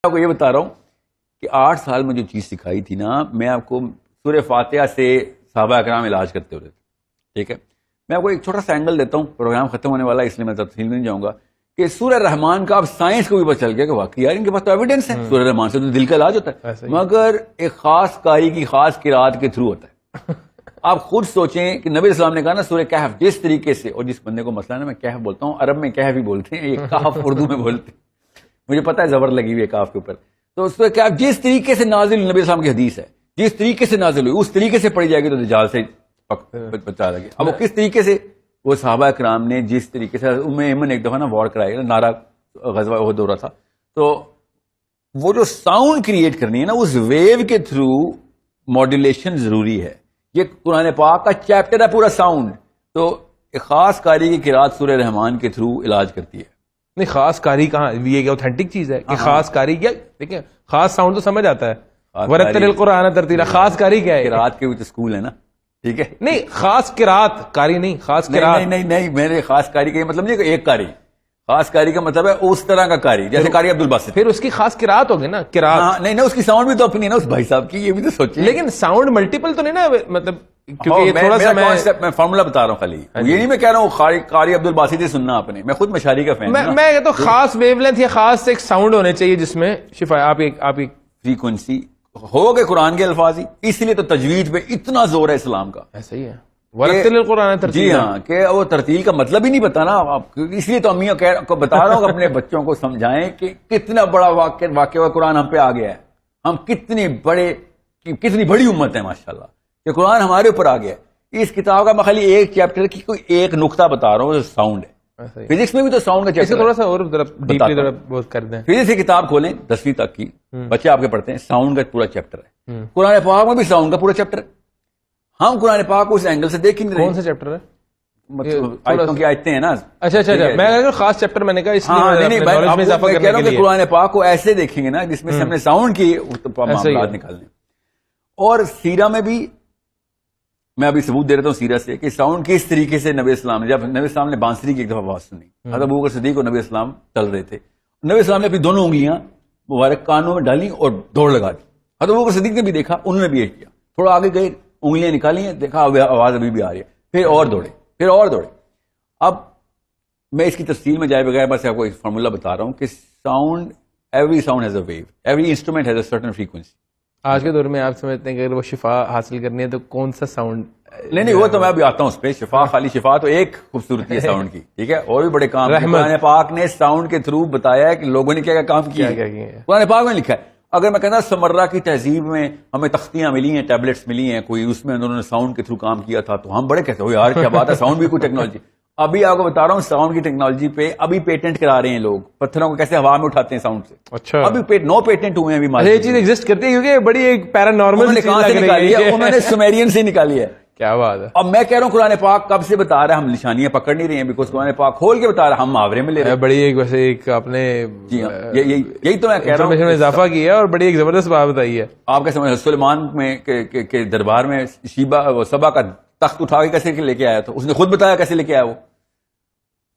آپ کو یہ بتا رہا ہوں کہ 8 سال میں جو چیز سکھائی تھی نا، میں آپ کو سورہ فاتحہ سے صحابہ اکرام علاج کرتے ہوئے، ٹھیک ہے، میں آپ کو ایک چھوٹا سا اینگل دیتا ہوں، پروگرام ختم ہونے والا ہے اس لیے میں تفصیل میں نہیں جاؤں گا، کہ سورہ رحمان کا اب سائنس کو بھی پتہ چل گیا کہ واقعی یار ان کے پاس تو ایویڈنس ہے، سورہ رحمان سے تو دل کا علاج ہوتا ہے، مگر ایک خاص قاری کی خاص قرات کے تھرو ہوتا ہے۔ آپ خود سوچیں کہ نبی اسلام نے کہا نا سورہ کہف جس طریقے سے، اور جس بندے کو مسئلہ نا میں کہف بولتا ہوں، عرب میں کہف ہی بولتے ہیں، یہ کہف اردو میں بولتے ہیں، مجھے پتا ہے زبر لگی ہوئی ہے کاف کے اوپر، تو اس پہ کیا جس طریقے سے نازل نبی اسلام کی حدیث ہے، جس طریقے سے نازل ہوئی اس طریقے سے پڑھی جائے گی تو دجال سے بچا لگے۔ اب وہ کس طریقے سے، وہ صحابہ اکرام نے جس طریقے سے، ایمن ایک دفعہ نا وار کرایا، نعرہ غزوہ احد ہو رہا تھا، تو وہ جو ساؤنڈ کریٹ کرنی ہے نا اس ویو کے تھرو ماڈولیشن ضروری ہے۔ یہ قرآن پاک کا چیپٹر ہے پورا ساؤنڈ، تو ایک خاص قاری کی قرات سورہ رحمان کے تھرو علاج کرتی ہے۔ نہیں خاص قاری کہاں، یہ کیا اوتھینٹک چیز ہے کہ خاص قاری کیا؟ دیکھیں خاص ساؤنڈ تو سمجھ آتا ہے، ورتل القرآن ترتیلا، خاص قاری کیا ہے؟ قرات کے بھی تو اسکول ہے نا، ٹھیک ہے، نہیں خاص قرات قاری نہیں، خاص قرات نہیں میرے خاص قاری کا یہ مطلب نہیں کہ ایک قاری، خاص قاری کا مطلب ہے اس طرح کا قاری جیسے قاری عبد الباسط، پھر اس کی خاص قرات ہوگی نا، قرات نہیں اس کی ساؤنڈ بھی تو اپنی ہے نا اس بھائی صاحب کی، یہ بھی تو سوچیں۔ لیکن ساؤنڈ ملٹیپل تو نہیں نا، مطلب کیونکہ تھوڑا سا میں فارمولا بتا رہا ہوں خالی، یہ نہیں میں کہہ رہا ہوں قاری عبد الباسط ہی سننا آپ نے، میں خود مشاری کا فین ہوں، میں کہتا ہوں خاص ویو لینتھ یا خاص ایک ساؤنڈ ہونے چاہیے جس میں شفا آپ ایک فریکوینسی ہو گئے قرآن کے الفاظ ہی، اس لیے تو تجوید پہ اتنا زور ہے اسلام کا۔ ایسا ہی ہے، ورتل القرآن ترتیلا، جی ہاں، کہ وہ ترتیل کا مطلب ہی نہیں بتانا آپ، اس لیے تو امیوں کو بتا رہا ہوں کہ اپنے بچوں کو سمجھائیں کہ کتنا بڑا واقعہ قرآن ہم پہ آ گیا ہے، ہم کتنی بڑی امت ہے ماشاءاللہ کہ قرآن ہمارے اوپر آ گیا ہے۔ اس کتاب کا میں خالی ایک چیپٹر کی کوئی ایک نقطہ بتا رہا ہوں، ساؤنڈ ہے، فزکس میں بھی تو ساؤنڈ کا چیپٹر تھوڑا سا اور ڈیپلی کر دیں۔ فزکس کی کتاب کھولیں 10ویں تک کی، بچے آپ کے پڑھتے ہیں، ساؤنڈ کا پورا چیپٹر ہے، قرآن پاک میں بھی ساؤنڈ کا پورا چیپٹر ہے، ہم قرآن پاک کو اس اینگل سے دیکھ نہیں رہے۔ کون سا چیپٹر ہے؟ آیتوں کی آیتیں ہیں نا، اچھا میں خاص چیپٹر میں نے کہا اس لیے قرآن پاک کو ایسے دیکھیں گے نا جس میں سے ہم نے ساؤنڈ کی معاملات نکالنے، اور سیرہ میں بھی میں ابھی ثبوت دے رہتا ہوں سیرہ سے کہ ساؤنڈ کس طریقے سے نبی اسلام نے، جب نبی اسلام نے بانسری کی ایک دفعہ آواز سنی، حضرت ابوبکر صدیق اور نبی اسلام چل رہے تھے، نبی اسلام نے اپنی دونوں انگلیاں مبارک کانوں میں ڈالی اور دوڑ لگا دی، حضرت ابوبکر صدیق نے بھی دیکھا، انہوں نے بھی یہ کیا، تھوڑا آگے گئے انگلیاں نکالی ہیں، دیکھا آواز ابھی بھی آ رہی ہے، پھر اور دوڑے۔ اب میں اس کی تفصیل میں جائے بغیر بس آپ کو ایک فارمولا بتا رہا ہوں کہ sound, every sound has a wave, every instrument has a certain frequency. آج کے دور میں آپ سمجھتے ہیں کہ اگر وہ شفا حاصل کرنی ہے تو کون سا ساؤنڈ؟ نہیں وہ تو میں ابھی آتا ہوں اس پہ، شفا خالی شفا تو ایک خوبصورتی ہے ساؤنڈ کی، ٹھیک ہے، اور بھی بڑے کام قرآن پاک نے ساؤنڈ کے تھرو بتایا ہے کہ لوگوں نے کیا کام کیا ہے، قرآن پاک میں لکھا ہے۔ اگر میں کہنا سمرہ کی تہذیب میں ہمیں تختیاں ملی ہیں، ٹیبلٹس ملی ہیں، کوئی اس میں انہوں نے ساؤنڈ کے تھرو کام کیا تھا تو ہم بڑے کہتے ہیں یار کیا بات ہے، ساؤنڈ بھی کوئی ٹیکنالوجی۔ ابھی آپ کو بتا رہا ہوں ساؤنڈ کی ٹیکنالوجی پہ ابھی پیٹنٹ کرا رہے ہیں لوگ، پتھروں کو کیسے ہوا میں اٹھاتے ہیں ساؤنڈ سے، اچھا ابھی نو پیٹنٹ ہوئے ہیں ابھی، یہ چیز ایگزسٹ کرتی ہے کیونکہ بڑی ایک پیرانارمل نکالی ہے، انہوں نے سومیرین سے نکالی ہے۔ کیا بات ہے۔ اب میں کہہ رہا ہوں قرآن پاک کب سے بتا رہا ہے، ہم نشانیاں پکڑ نہیں رہے ہیں بیکاز قرآن پاک کھول کے بتا رہا ہے، ہم محاورے میں لے رہے ہیں۔ بڑی ایک ویسے ایک آپ نے جی ہاں یہی تو میں کہہ رہا ہوں، اضافہ کیا اور بڑی ایک زبردست بات بتائی ہے۔ آپ کا سمجھ سلیمان میں کے دربار میں سبا کا تخت اٹھا کے کیسے لے کے آیا تھا، اس نے خود بتایا کیسے لے کے آیا وہ،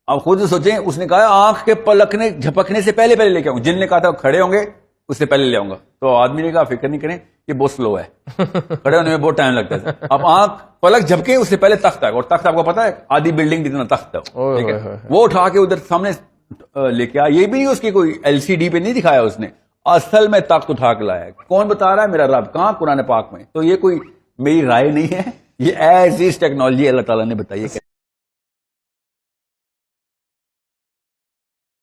آپ خود سوچیں، اس نے کہا آنکھ کے پلکنے جھپکنے سے پہلے لے کے آؤں، جن نے کہا تھا کھڑے ہوں گے اس سے پہلے لے آؤں گا، تو آدمی نے کہا فکر نہیں کریں یہ بہت سلو ہے، کھڑے ہونے میں بہت ٹائم لگتا ہے، اب آنکھ پلک جھپکے اس سے پہلے تخت آئے، اور تخت آپ کو پتا ہے آدھی بلڈنگ جتنا تخت ہے، ٹھیک ہے، وہ اٹھا کے ادھر سامنے لے کے آیا، یہ بھی نہیں اس کی کوئی LCD پہ نہیں دکھایا اس نے، اصل میں تخت اٹھا کے لایا۔ کون بتا رہا ہے؟ میرا رب، کہاں؟ قرآن پاک میں۔ تو یہ کوئی میری رائے نہیں ہے، یہ ایز از ٹیکنالوجی اللہ تعالیٰ نے بتائی ہے۔